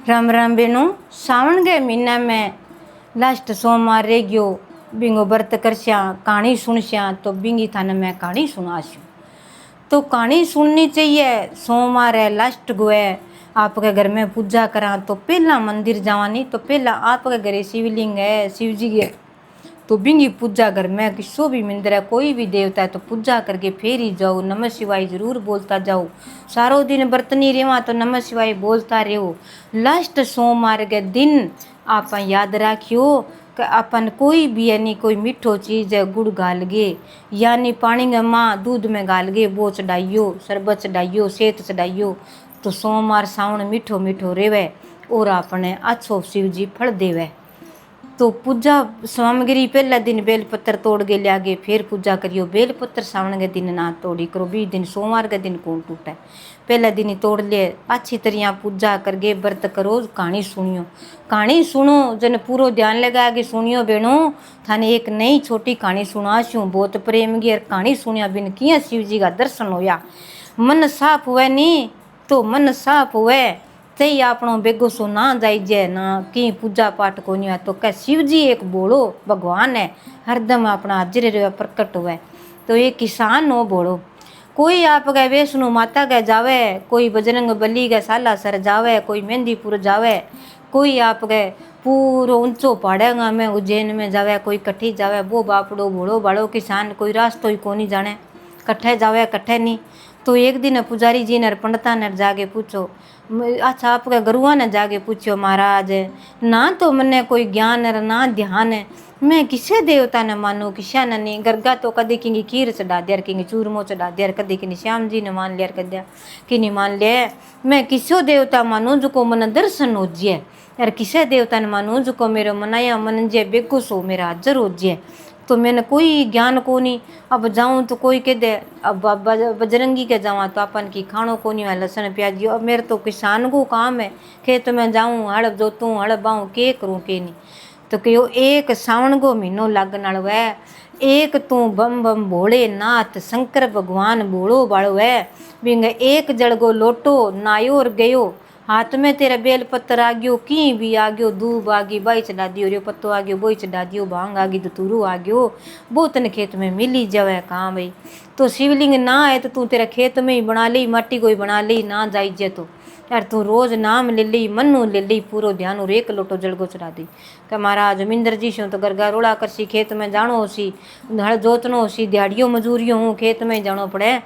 Ram Ram Bennu. सावन के महीना में लास्ट सोमवार रह गयो, बिंगो व्रत करस्या, कहानी सुनस्या। तो बिंगी थाने मैं कहानी सुनास्यू। तो कहानी सुननी चाहिए। सोमवार है, लास्ट गो है। आपके घर में पूजा करा तो पहला मंदिर जावा, नहीं तो पहला आपके घरे शिवलिंग है, शिव जी के, तो बिंगी पूजा घर में किसो भी मंदिर है, कोई भी देवता है तो पूजा करके फिर ही जाओ। नमः शिवाय जरूर बोलता जाओ। सारो दिन व्रत नहीं रेवा तो नमः शिवाय बोलता रहो। लास्ट सोमवार के दिन आप याद रखियो कि अपन कोई भी यानी कोई मीठो चीज़ है गुड़ गाल गे, यानी पानी में माँ दूध में गाल गे, वो चढ़ाइयो, शरबत चढ़ाइयो, सेत चढ़ाइयो। तो सोमवार सावन मीठो मीठो रेवे और अपने अच्छो शिव जी फल देवे। तो पूजा सामग्री पहला दिन बेलपत्र तोड़ के लिया गे, फिर पूजा करियो। बेलपत्र सावन के दिन ना तोड़ी करो, 20 दिन सोमवार के दिन कौन टूटे। पहला दिन ही तोड़ ले, अच्छी तरह पूजा करके व्रत करो, कहानी सुनियो। कहानी सुनो, जन पूरा ध्यान लगा के सुनियो बेनो। थाने एक नई छोटी कहानी सुनाशू, बहुत प्रेम की। और कहानी सुनिया बिन किया शिव जी का दर्शन होया, मन साफ हुए नहीं तो मन साफ हुए तई आपनो बेगो सो ना जाइजे ना कि पूजा पाठ को नहीं है। तो कह शिव जी एक बोलो भगवान है, हरदम अपना हाजिर रहे प्रकट हुए। तो ये किसान हो बोलो, कोई आप गए वैष्णो माता के जावे, कोई बजरंग बली के सालासर जावे, कोई मेहंदीपुर जावे, कोई आप गए पूरो ऊंचो पहाड़ेगा में उज्जैन में जावे, कोई कट्ठी जावे। वो बापड़ो भोड़ो बाड़ो किसान कोई रास्तो ही कोनी जाने, कट्ठे जावे कट्ठे नहीं। तो एक दिन पुजारी जी ने पंडिता ने जाके पूछो, अच्छा आपके गुरुआ ने जाके पूछो, महाराज ना तो मने कोई ज्ञान है ना ध्यान है, मैं किसे देवता ने मानू किसा ने नहीं। गरगा तो कदी किंगी खीर चढ़ा दिया, किंगी चूरमो चढ़ा दिया, कदी किन्नी श्याम जी ने मान लिया, कद्या कि नहीं मान लिया। मैं किसो देवता मानू जो को मन दर्शन हो जिए, यार किसे देवता ने मानू जो को मेरा मनाया मन जे बेगुस हो मेरा हाजर हो जिए। तो मैंने कोई ज्ञान को नहीं। अब जाऊँ तो कोई कह दे अब बजरंगी के जावा तो अपन की खाणो को नहीं है लहसुन प्याज। अब मेरे तो किसान को काम है, खेत में जाऊँ हड़ जोतूँ हड़ बाऊँ के करूँ के नहीं। तो कहो एक सावन को महीनों लागन वालो है, एक तू बम बम भोले नाथ शंकर भगवान भोलो बाड़ो है। बिंग एक जड़गो लोटो नायो और गयो, हाथ में तेरा बेल पत्तर आ गयो, की भी आ गयो, दूब आ गई बाई चढ़ा दियो, रे पत्तो आ गयो बोई चढ़ा दियो, भांग आ गई धतूरू आ गयो, वो तन खेत में मिली जावे कहाँ भाई। तो शिवलिंग ना है तो तू तेरा खेत में ही बना ली, माटी को ही बना ली ना जाइजे तो यार तू रोज नाम ले ली, मनु ले ली, पूरो ध्यान और एक लोटो जलगो चढ़ा दी। कि महाराज जमींदर जी शो तो गरगा रोड़ा करसी, खेत में जानो होसी, हड़ जोतनो होसी, दिहाड़ियों मजूरियों हूँ खेत में जानो पड़े।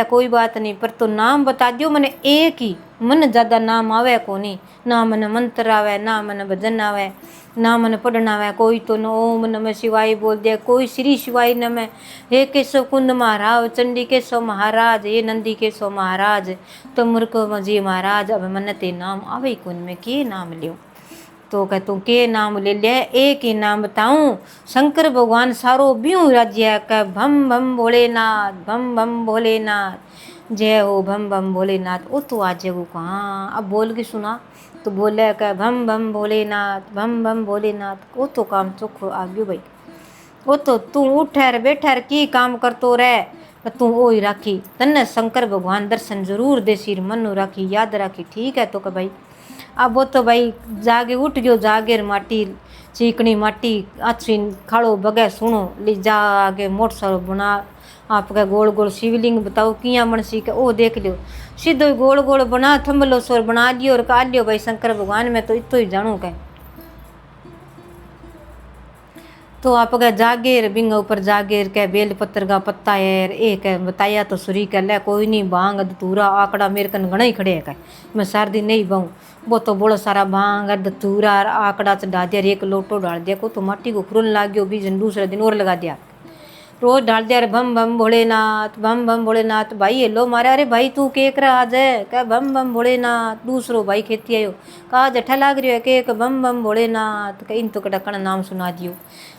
कोई बात नहीं, पर तो नाम बता दियो मने एक ही, मन ज़्यादा नाम आवे को नहीं, ना मन मंत्र आवे, ना मन भजन आवे, ना मन पढ़ना आवे। कोई तो न ओम नमः शिवाय बोल दिया, कोई श्री शिवाय नमः, हे केशव कुंद महाराज, चंडी केशव महाराज, हे नंदी केशव महाराज, तो मुर्को जी महाराज। अब मन ते नाम आवे कौन, में के नाम लियो। तो कह तू के नाम ले लिया, एक ही नाम बताऊं, शंकर भगवान सारो ब्यूं राज्य कह भम भम भोलेनाथ, भम भम भोलेनाथ, जय हो भम भम भोलेनाथ। ओ तो आज वो कहाँ अब बोल के सुना, तो बोले कह भम भम भोलेनाथ, भम भम भोलेनाथ। वो तो काम चोखो आ गयो भाई। वो तो तू उठर बैठर की काम करतो रह, तू वो ही राखी, तन्ने शंकर भगवान दर्शन जरूर दे, सिर मनु राखी याद राखी, ठीक है। तो कह भाई अब वो तो भाई जागे उठ गयो, जागे माटी चीकनी माटी अच्छी खाड़ो बगे सुनो ली जाके मोट सारो बना आपका गोल गोल शिवलिंग बताओ किया बन सी के ओ देख लियो, सीधो गोल गोल बना थम्बलो सोर बना लियो और का लियो भाई शंकर भगवान में तो इतो ही जानू कह। तो आप का जागेर बिंग ऊपर जागेर के बेल पत्तर का पत्ता है एक है बताया तो सुरी कर ले, कोई नहीं भांग धतूरा आकड़ा मेरे कन घना ही खड़े है, मैं सार दिन नहीं बाऊँ। वो तो बड़ा सारा भांग धतूरा आकड़ा चढ़ा दिया, एक लोटो डाल दिया, को तो माटी को खुरन लाग गयो, बीज दूसरे दिन और लगा दिया, रोज डाल दिया बम बम भोलेनाथ, बम बम भोलेनाथ। भाई हेलो मारे, अरे भाई तू के कर आज है, क्या बम बम भोलेनाथ। दूसरो भाई खेती आयो, कहा जठा लाग रही है केक बम बम भोलेनाथ, कहीं तो कटकन नाम सुना दियो।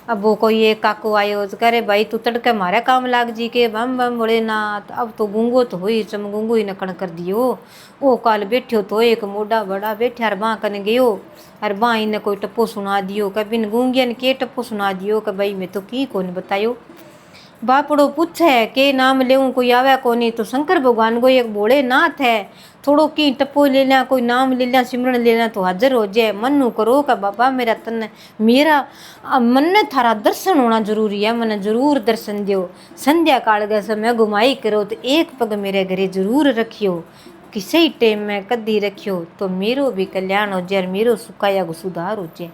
अब वो कोई एक काको आयो तो कह रहे भाई तू तड़के मारे काम लाग जी के बम बम भोलेनाथ। अब तो गूंगो तो हुई चम गूंगो ही नकण कर दियो। ओ काल बैठ्यो तो एक मोटा बड़ा बैठा अर बाँ कन गयो, अर बाँ इन्हें कोई टप्पो सुना दियो, कह बिन गूंगियन के टप्पो सुना दियो, कि भाई मैं तो की कौन बतायो। बापड़ो पूछे के नाम लेऊं कोई आवे को नहीं, तो शंकर भगवान को एक भोलेनाथ है, थोड़ो की टप्पो ले लिया, कोई नाम ले लिया, सिमरन ले लिया तो हाजिर हो जाए। मनु करो का बाबा मेरा तन मेरा मन ने थारा दर्शन होना जरूरी है, मैंने जरूर दर्शन दियो। संध्या काल के समय घुमाई करो तो एक पग मेरे घरे जरूर रखियो, किसी टाइम में कदी रखियो तो मेरो भी कल्याण हो जाए, मेरो सुखाया सुधार हो जाए।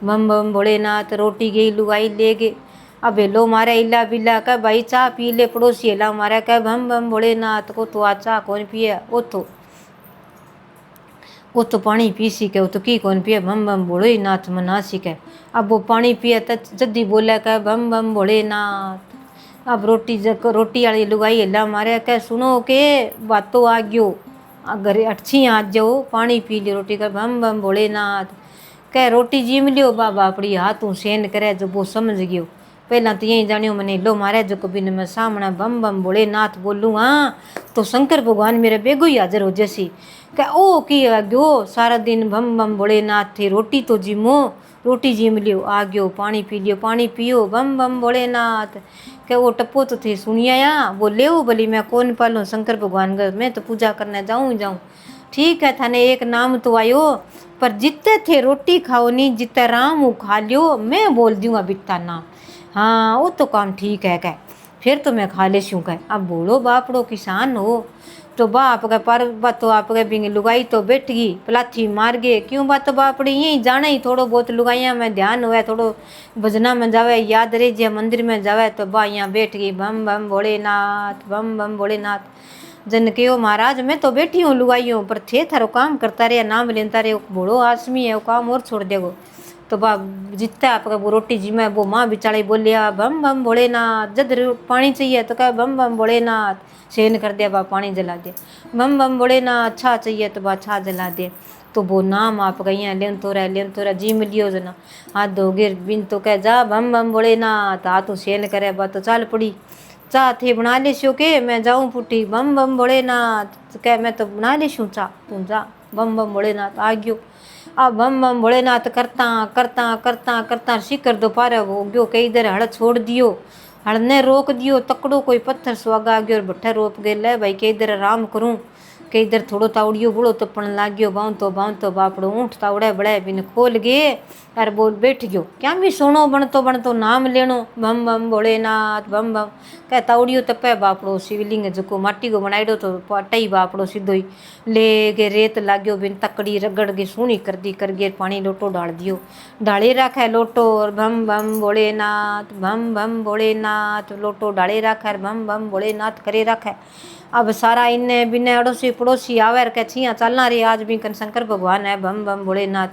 बम बम भोलेनाथ। रोटी गई लुगाई ले गए, अब लो मारे इला बिला कह भाई चाह पी ले, पड़ोसी हिला मारा कह बम बम भोलेनाथ को तो आ चाह कौन पिए, वो तो पानी पी सीखे, वो तो की कौन पिए, बम बम भोलेनाथ मना सीखे। अब वो पानी पिए तो जल्दी बोला कह बम बम भोलेनाथ। अब रोटी वाली लुगाई हिला मारे कह सुनो के बातों आ गयो, अगर अच्छी आ जाओ पानी पी लियो, रोटी कर बम बम भोलेनाथ। कह रोटी जीम लियो बाबा अपनी हाथों सेन करे, जो वो समझ गयो। पहला तो यही जानियो मैंने लो मारे जो कभी न मैं सामने बम बम भोलेनाथ बोलूँ हाँ तो शंकर भगवान मेरे बेगो ही हाजिर हो जैसी। कह ओ की आ गयो सारा दिन बम बम भोलेनाथ थे, रोटी तो जिमो, रोटी जिम लियो, आ गयो पानी पी लियो, पानी पियो बम बम भोलेनाथ। कह वो टप्पो तो थे सुनिया या वो ले भली मैं कौन पालूँ शंकर भगवान का, मैं तो पूजा करने जाऊँ। ठीक है थाने एक नाम तो आयो, पर जितने थे रोटी खाओ नहीं, जितने राम खा लियो, मैं बोल दूंगा बिता नाम। हाँ वो तो काम ठीक है कह, फिर तो मैं खा ले शूँ कह। अब बोलो बापड़ो किसान हो तो बाप का पर बात तो आप बिंग लुगाई तो बैठ गई पलाथी मार गए, क्यों बात तो बापड़ी यही जाने ही थोड़ो बहुत लुगाइया में ध्यान हुआ, थोड़ो भजना में जावे याद रह जाए, मंदिर में जावे तो बा यहाँ बैठ गई बम बम भोलेनाथ बम बम भोलेनाथ। जन के महाराज मैं तो बैठी हूँ लुगाइयों पर थे थारो काम करता रहे, नाम लेता रहे, बड़ो आसमी है वो काम और छोड़ देगो। तो बा जितना आपका वो रोटी जी में वो माँ बिचाड़ी बोलिया बम बम भोलेनाथ। जब पानी चाहिए तो कह बम बम भोलेनाथ, सेन कर दिया बा पानी जला दे, बम बम भोलेनाथ। छा चाहिए तो बा छा जला दे। तो वो नाम आप गई लेन तो रह जी मिलियो जना हाथ धो गिर बिन तो कह जा बम बम भोलेनाथ, हाथों सेन करे बा तो चाल पड़ी। चाह थे बना ले शो के मैं जाऊँ फूटी बम बम भोलेनाथ, कह मैं तो बना ले शू चाह तू जा बम बम भोलेनाथ आ गयो। अब बम बम भोलेनाथ करता करता करता करता शिकर दोपहर हो गयो, कई देर हड़ छोड़ दियो, हड़ ने रोक दियो, तकड़ो कोई पत्थर स्वागा गयो और भट्ठा रोप गए ले भाई कई देर आराम करूँ। कई देर थोड़ो तावड़ियो बड़ो तपन लाग गयो, बाँव तो बापड़ो ऊँट तावड़े बड़े बिन खोल गए अरे बोल बैठ गयो। क्या भी सोनो बनतो नाम लेनो बम बम भोलेनाथ बम बम। कह तावड़ियो तपे बापड़ो शिवलिंग जो माटी को बनाईडो तो पटाई बापड़ो सीधो ही ले गए, रेत लाग्यो बिन तकड़ी रगड़ के सूनी कर गे पानी लोटो डाल दियो, डाले रखे लोटो और बम बम भोलेनाथ बम बम भोलेनाथ, लोटो डाले रखे बम बम भोलेनाथ करे रखे। अब सारा इन्ने बिन्ने अड़ोसी पड़ोसी आवे कह छिया चलना रे आज भी कन शंकर भगवान है बम बम भोलेनाथ।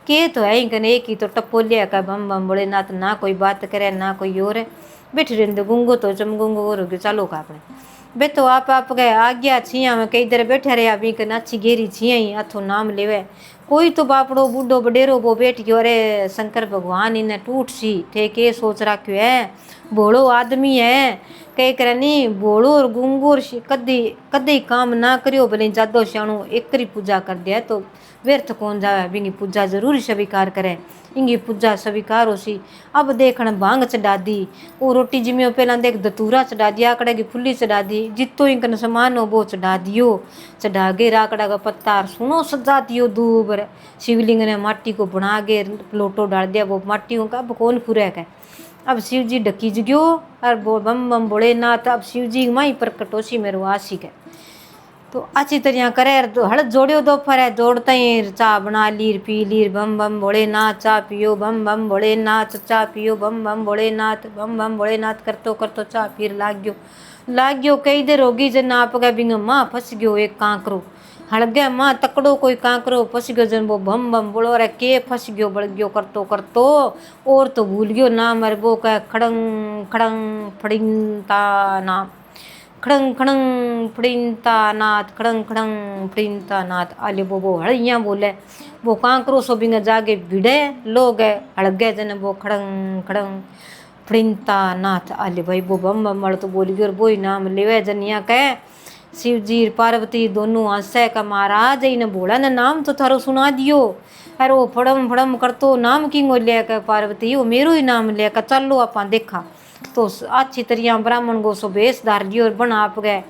के तो है ही कन एक ही तो टप्पो लिया का बम बम भोलेनाथ, ना कोई बात करे ना कोई और है, बैठ रहे गुंगो तो चमगुंगो और चालो का अपने बे तो आप गए आ गया छिया में कई देर बैठे रहे अभी कन अच्छी गेरी छिया ही हाथों नाम लेवे। कोई तो बापड़ो बूढ़ो बडेरो वो बैठ गयो अरे शंकर भगवान इन्हें टूट सी थे के सोच रखो है, भोड़ो आदमी है कह करे नहीं भोड़ो और गुंगो कदी कदी काम ना करियो, भले जादो श्याणु एक करी पूजा कर दिया तो व्यर्थ कौन जावे, बिंगी पूजा जरूर स्वीकार करे, इंगी पूजा स्वीकार हो सी। अब देखण भांग चढ़ा दी, वो रोटी जिम्यो पहला देख दतूरा चढ़ा दिया, आकड़े की फुल्ली चढ़ा दी, जितो इंकन समान हो वो चढ़ा दियो, चढ़ा गे राकड़ा का पत्ता सुनो सजा दियो दूब। शिवलिंग ने माटी को बना के लोटो डाल दिया, वो माटी का अब कौन फुरे है। अब शिव जी ढकी जगो और बो बम बम भोलेनाथ। अब शिव जी माई प्रकट होशी मेरो आशिक है तो अच्छी तरह करे हड़ जोड़ियो दोपहर है जोड़ते ही चाह बना लीर पी लीर बम बम भोलेनाथ, चाह पियो बम बम भोलेनाथ, चाह पियो बम बम भोलेनाथ बम बम भोलेनाथ करतो करतो चाह फिर लाग गयो। कई देर होगी जन आप गए बिंग माँ फंस गयो एक कांकरो, हड़ गया माँ तकड़ो कोई कांकरो फंस गयो जन वो बम बम बोलो रे के फंस गयो बढ़ गयो करतो करतो और तो भूल गयो ना मर वो कह खड़ंग खड़ंग फड़िंता नाम, खड़ंग खड़ंग फड़िंता नाथ खड़ंग खड़ंग फड़िंता नाथ। आले वो हड़िया बोले वो कांकरो सो बिंग जागे भिड़े लोग हड़गे जन वो खड़ंग खड़ंग फड़िंता नाथ। आले भाई वो बम बम मड़ तो बोल गयो और वो नाम लेवे जन यहाँ कह शिव जी पार्वती दोनों हंसे का महाराज इन भोला ने नाम तो थारो सुना दियो। अरे वो फड़म फड़म करतो नाम किंगो लेकर पार्वती वो मेरो ही नाम लेकर चलो आपा देखा। तो अच्छी तरह ब्राह्मण गो सो भेष धार लियो और बना आप गए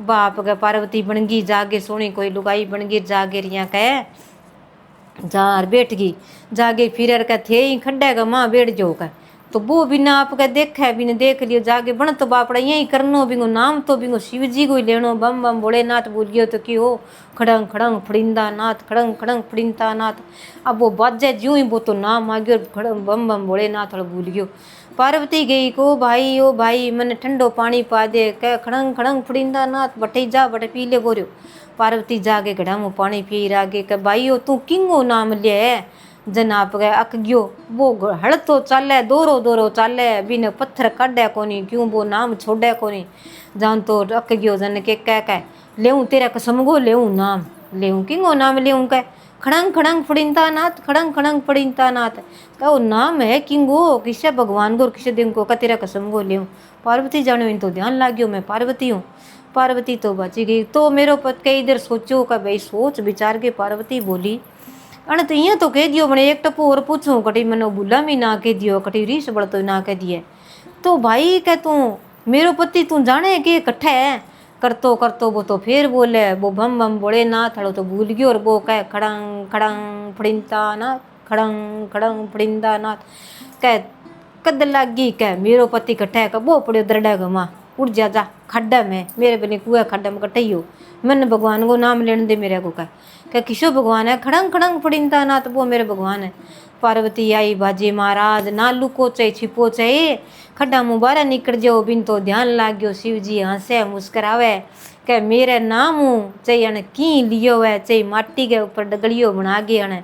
बाप गए पार्वती बन गई जागे सोनी कोई लुगाई बन गई जागे रिया कह जार बैठ गई जागे फिर का थे ही खड्डे का माँ बैठ जो का। तो वो बिना आपका देखा बिना देख लियो जागे बन तो बापड़ा यही करनो बिंगो नाम तो बिंगो शिव जी को ही लेनो बम बम भोलेनाथ बोलियो तो कि हो खड़ंग खड़ंग फड़िंदा नाथ खड़ंग खड़ंग फड़िंदा नाथ। अब वो बाजे ज्यों ही वो तो नाम आ गयो खड़ंग बम बम भोलेनाथ भूल गयो। पार्वती गई को भाई ओ भाई मैंने ठंडो पानी पा दे कह खड़ंग खड़ंग फड़िंदा नाथ बटे जा बटे पी ले बोरियो। पार्वती जाके घड़ा में पानी पी रागे के भाई तू किंगो नाम ले जन आप गए अक गयो वो हड़ तो चाले दोरो दोरो चाले बिन पत्थर काटे कोनी क्यों वो नाम छोड़े कोनी जान तो अक गयो जन के कह लेऊं तेरा कसम गो लेऊं नाम लेऊं किंगो नाम लेऊं कह खड़ंग खड़ंग फड़िंता नाथ खड़ंग खड़ंग फड़िंता नाथ तो नाम है किंगो किसे भगवान गो किसे दिन को तेरा कसम गो लेऊं। पार्वती जानो इन तो ध्यान लाग गयो मैं पार्वती हूँ। पार्वती तो बची गई। तो मेरो पत के इधर सोचो का भाई सोच विचार के पार्वती बोली अण तो इं तो कह दियो बने एक टप्पू और पूछूं कटी मनो बुला भी ना कह दियो कटी रीस बड़ तो ना कह दिए। तो भाई कह तू मेरो पति तू जाने के कट्ठे करतो वो तो फिर बोले वो बम बम बोले ना थड़ो तो भूल गयो और वो कह खड़ंग खड़ंग फड़िंता नाथ खड़ंग खड़ंग फड़िंदा नाथ कह कद लागी कह मेरो पति कट्ठे का वो पड़ो दरडा गमा उड़ जा जा खड्डा में मेरे बने कुआ खड्डा में कट्टे हो मन भगवान को नाम लेने दे मेरे को कह किसो भगवान है खड़ंग खड़ंग फड़िंता नाथ वो मेरे भगवान है। पार्वती आई बाजी महाराज ना लुको चाहे छिपो चाहे खड्डा मुँह बाहर निकल जाओ बिन तो ध्यान लाग गयो। शिव जी हंसे मुस्करावे कह मेरे नाम चाहे अण की लियो है चाहे माटी के ऊपर डगलियो बना गए अण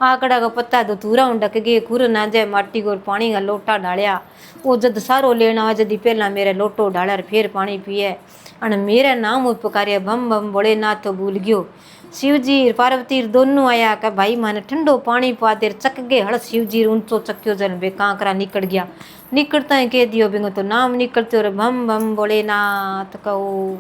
आकड़ा का पत्ता तो थूरा डक गए खुर ना जाए माटी को पानी का लोटा डालिया वो जद सारो लेना जदी पहला मेरे लोटो डाला फिर पानी पिए अण मेरा नाम उपकार्य बम बम भोलेनाथ तो भूल गयो। शिव जी पार्वती दोनों आया का भाई माने ठंडो पानी पा देर चक गए हड़ शिव जी ऊंचो चक्यो जन बे कांकरा निकल गया निकलता ही कह दियो बिंगो तो नाम निकलते और बम बम भोलेनाथ कहो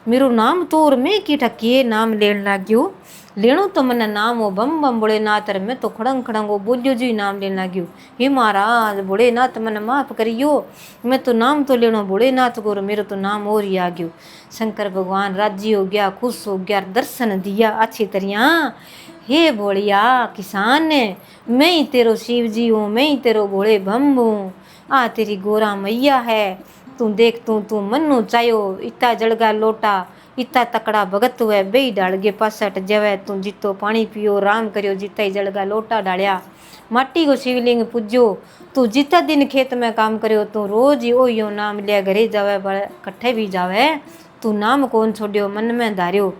मेरो नाम तो और मैं की ठकिए नाम लेन लाग्यो लेनो तो मन नाम हो बम बम भोलेनाथ मैं तो खड़ंग खड़ंग वो बोलियो जी नाम लेन लाग्यो। हे महाराज भोलेनाथ मन माफ करियो मैं तो नाम तो लेनो भोलेनाथ को मेरो तो नाम और ही आ गयो। शंकर भगवान राजी हो गया खुश हो गया दर्शन दिया अच्छी तरह। हे भोलिया किसान ने मैं ही तेरो शिव जी हूँ मैं ही तेरो भोले बम हूँ आ तेरी गोरा मैया है तू देख तू मनु चायो इतना जड़गा लोटा इतना तकड़ा भगत हुए बे डाल गे पास हट जावे तू जितो पानी पियो राम करियो जिता ही जड़गा लोटा डालिया माटी को शिवलिंग पूजो तू जितना दिन खेत में काम करियो तू रोज ही ओ नाम लिया घरे जावे कट्ठे भी जावे तू नाम कौन छोड़ियो मन में धारियो।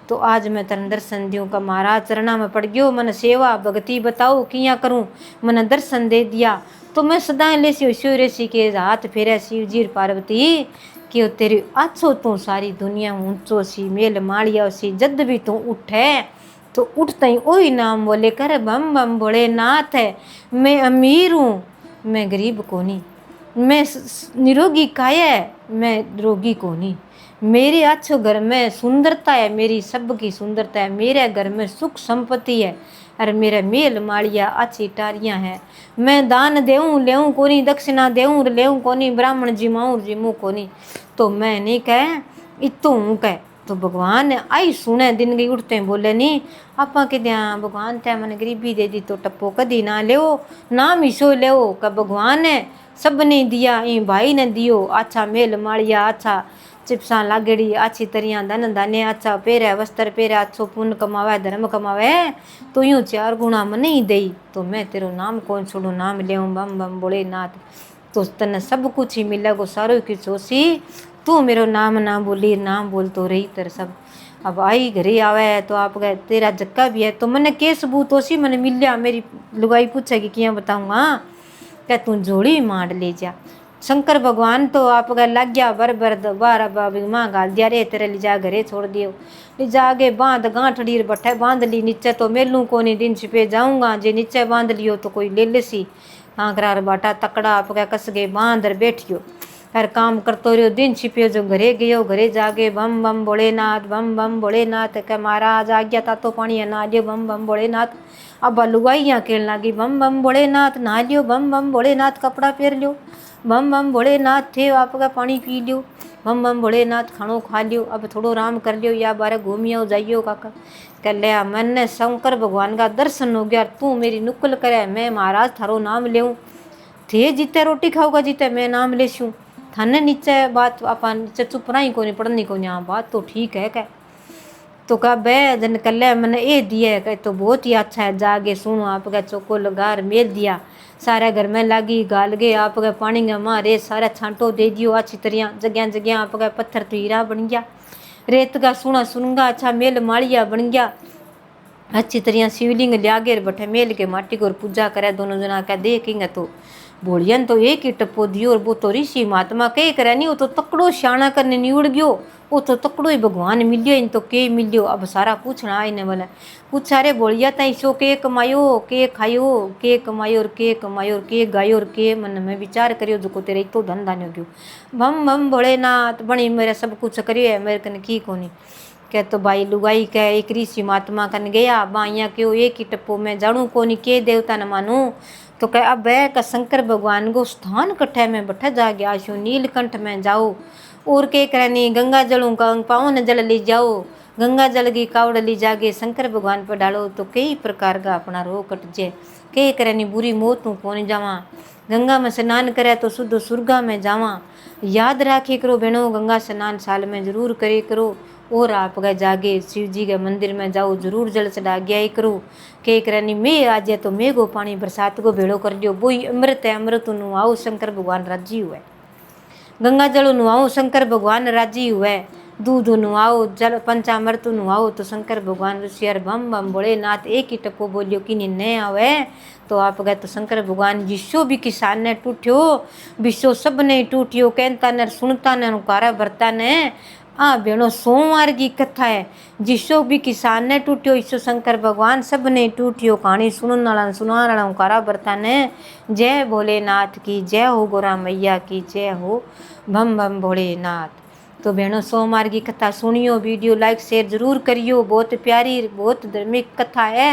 तो आज मैं तेन दर्शन दियो का महाराज चरणा में पड़ गयो मन सेवा भक्ति बताओ किया करूँ मन दर्शन दे दिया। तो मैं सदा लेसी शिव ऋषि के हाथ फेरे शिव जी पार्वती कि तेरी अच्छो तू सारी दुनिया ऊंचो सी मेल माड़िया सी जद भी तू उठे तो उठता ही वही नाम बोले कर बम बम भोलेनाथ है मैं अमीर हूँ मैं गरीब कोनी मैं निरोगी काया है मैं रोगी कोनी मेरे अच्छो घर में सुंदरता है मेरी सबकी सुंदरता है मेरे घर में सुख संपत्ति है अरे मेरा मेल माड़िया अच्छी टारियाँ है मैं दान देऊँ लेऊँ कोनी दक्षिणा देऊँ लेऊँ कोनी ब्राह्मण जिमाऊँ जिमू कोनी तो मैं नहीं कह इतो हूँ कह। तो भगवान आई सुने दिन गई उठते हैं बोले नहीं आपा के दिया भगवान तय मैंने गरीबी दे दी तो टप्पो कदी ना ले नाम ईसो ले का भगवान ने सब ने दिया ई भाई ने दियो अच्छा मेल माड़िया अच्छा चिप्सा लागेड़ी अच्छी तरह धन धान्य अच्छा पेरे वस्त्र पेरे अच्छो पुण्य कमावे धर्म कमावे तो यूँ 4 गुणा मन ही दई तो मैं तेरो नाम कौन छोड़ू नाम ले बम बम भोलेनाथ तो तने सब कुछ ही मिलेगो सारो की सोसी तू मेरो नाम ना बोली नाम बोल तो रही तेरे सब। अब आई घरे आवे तो आप गए तेरा जक्का भी है तो मैंने के सबूत ओसी मैंने मिल लिया मेरी लुगाई पूछेगी क्या बताऊँगा क्या तू जोड़ी मांड ले जा। शंकर भगवान तो आप गए लग गया बर बार बाबी माँ गाल दिया रे तेरे लिजा घरे छोड़ दियो लिजा आगे बांध गांठड़ी बट्ठे बांध ली नीचे तो मेलू को नहीं दिन छिपे जाऊँगा जे नीचे बांध लियो तो कोई ले लेसी आंकरार बाटा तकड़ा आप गए कस गए बांध बैठियो हर काम करतो रहो दिन छिपियो जो घरे गयो घरे जागे बम बम भोलेनाथ बम बम भोलेनाथ के महाराज आ गया था तो पानी नहा लियो बम बम भोलेनाथ। अब लुगाइयाँ कहने लगी बम बम भोलेनाथ नहा लियो बम बम भोलेनाथ कपड़ा पहन लियो बम बम भोलेनाथ थे आपका पानी पी लियो बम बम भोलेनाथ खानो खा लियो अब थोड़ो आराम कर लियो या बारे घूमियो जाइयो काका। कह लिया मैंने शंकर भगवान का दर्शन हो गया तू मेरी नुक्कल करे मैं महाराज थारो नाम लेऊँ थे जीते रोटी खाऊगा जीते मैं नाम लेशूँ थाने नीचे बात अपन नीचे चुप रही को नहीं पढ़नी को यहाँ बात तो ठीक है क्या। तो कहा बे जन कल मैंने ये दिया है तो बहुत ही अच्छा है जागे सुनो आपका चौको लगार मेल दिया सारे घर में लागी गाल गए आपका पानी में मारे सारा छांटो दे दियो अच्छी तरह जगह जगह आपका पत्थर तो हीरा बन गया रेत का सुना सुनगा अच्छा मेल मालिया बन गया अच्छी तरह शिवलिंग लिया गे बठे मेल के माटी को पूजा करे दोनों जना का देखेंगे तो बोलियन तो एक ही टप्पो दियो और वो तो ऋषि महात्मा कह करे नहीं वो तो तकड़ो श्याणा करने नहीं उड़ गयो वो तो तकड़ो ही भगवान मिलियो इन तो के मिलियो अब सारा पूछना आईने वाला पूछा रे बोलिया तई सो के कमायो के खायो के कमायो और के गायो और के मन में विचार करियो जो तेरे तो धन धान्य गयो बम बम भोलेनाथ बणी मेरे सब कुछ करियो है मेरे कन की कोनी कह तो भाई लुगाई कह एक ऋषि महात्मा कन गया बाइया क्यों एक ही टप्पो में जाणू कोनी के देवता न मानू तो कह अब का शंकर भगवान को स्थान कट्ठे में बैठा जा गया शो नीलकंठ में जाओ और के करनी गंगा जलों का पावन जल ले जाओ गंगा जल की कावड़ ली जागे शंकर भगवान पर डालो तो कई प्रकार का अपना रोग कट जाए के करनी बुरी मौत तू कौन जावा गंगा में स्नान करे तो शुद्ध सुर्गा में जावा याद राखे करो बहनों गंगा स्नान साल में जरूर करे करो और आप गए जागे शिव जी के मंदिर में जाओ जरूर जल चढ़ा गया ही करो के करनी मैं आ जाए तो मैं गो पानी बरसात को भेड़ो कर लियो वही अमृत है अमृत नुआओ शंकर भगवान राजी हुए गंगा जल नुआओ शंकर भगवान राजी हुए दूध नुआओ जल पंचामृत नुआओ तो शंकर भगवान ऋषि बम बम भोलेनाथ एक ही टप्पो बोलियो कि नहीं आवे तो आप गए तो शंकर भगवान जिसो भी किसान ने टूटियो विश्व सब ने टूटियो कहता ने सुनता ने उकारा भरता ने बेणो सोमवार की कथा है जिसो भी किसान ने टूटियो ईश्वर शंकर भगवान सब ने टूटियो कहानी सुनने वाला सुना वाला उकारा बरता ने जय भोलेनाथ की जय हो गोरा मैया की जय हो बम बम भोलेनाथ। तो बहनों सोमवार की कथा सुनियो वीडियो लाइक शेयर जरूर करियो बहुत प्यारी बहुत धार्मिक कथा है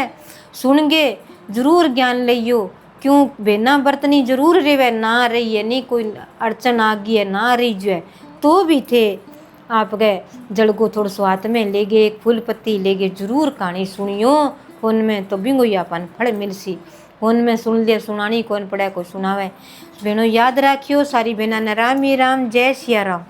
सुनगे जरूर ज्ञान लियो क्यों बेना बर्तनी जरूर रेवे ना रही है नहीं कोई अड़चन आ गई है ना रही जो है तो भी थे आप गए जल को थोड़ा सो हाथ में ले गए एक फूल पत्ती ले गए जरूर कहानी सुनियो फोन में तो बिंगो यापन फल मिलसी फोन में सुन लिया सुनानी कौन पड़ा को सुनावे बहनों याद रखियो सारी बहना ने राम ही राम जय सिया राम।